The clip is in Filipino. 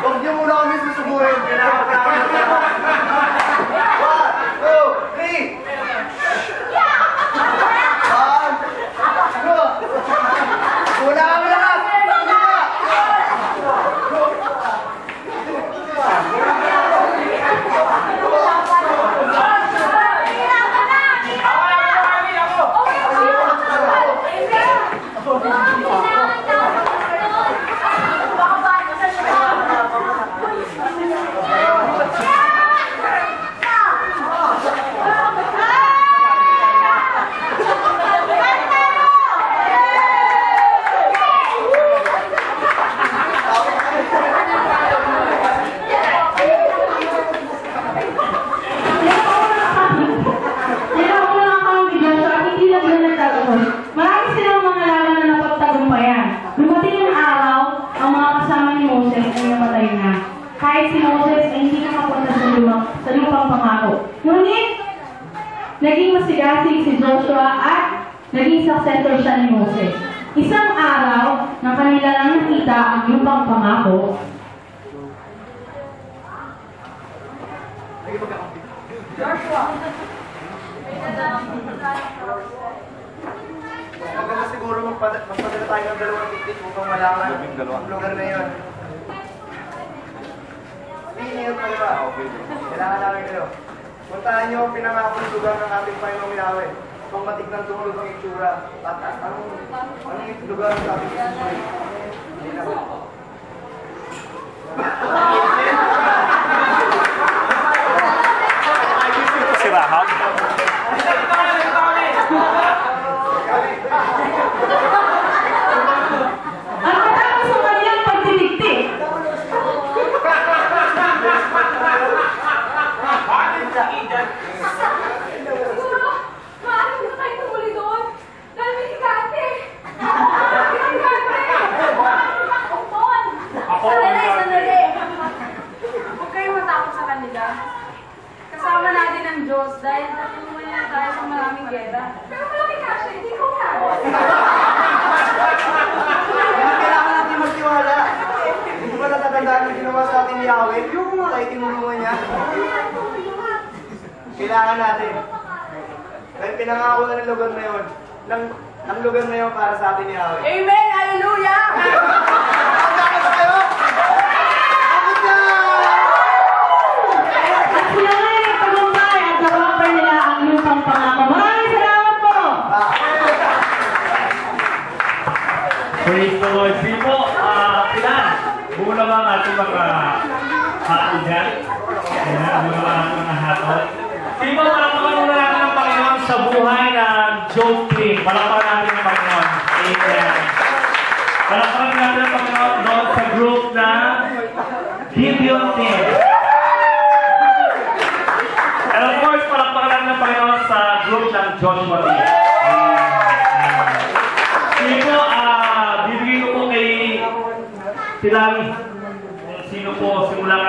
Huwag niyo muna kami susubuhin. Kailangan pa namin. 1, 2, 3! 1, 2! Una kami lahat! Kahit si Moses ay hindi nakapunta sa lupang pangako. Ngunit, naging masigasig si Joshua at naging successor siya ni Moses. Isang araw, nang kanila lang nakita ang lupang pangako, Joshua! Maganda siguro magpadala tayo ng 2 ticket upang malaman ang lugar na yun. Ingat pa diba? Kailangan namin kayo. Puntahan niyo ang pinangakong lugar ng ating Panginoong Yahweh. Kung matignan tumulog ang itsura at anong lugar ng ating itsura. Hindi na. Si Rahab? ang matapos sa kanyang pagtitiktik, Siguro, maaari na tayo tumuli doon. Dahil may higante. Sandali. Huwag kayong matakot sa kanila. Kasama natin ang Diyos dahil natulungan niya tayo sa maraming gera. Pero malaki kasi, hindi ko nga. Hindi kailangan natin magtiwala. Hindi ba natatandaan ang ginawa sa ating ni Yahweh? Yung tayo tinulungan niya. Kailangan natin. Dahil pinangako na ng lugar na yun. Ang lugar na yun para sa atin ni Yahweh. Amen! Hallelujah! at sila ngayon ang tagumpay at nawapan nila ang lupang pangako. Maraming salamat po! Praise the Lord, people. Pilan, buo naman ang ating mga hatol dyan. Ayan, buo naman ang mga hatol. People, palakpakan muna natin ang Panginoon sa buhay ng Job Team. Palakpakan natin ang Panginoon. Amen. Palakpakan natin ang Panginoon doon sa group na Gideon Team. And of course, palakpakan natin ang Panginoon sa group ng Joshua Team. People, bibigay ko po kay Pilan kung sino po simula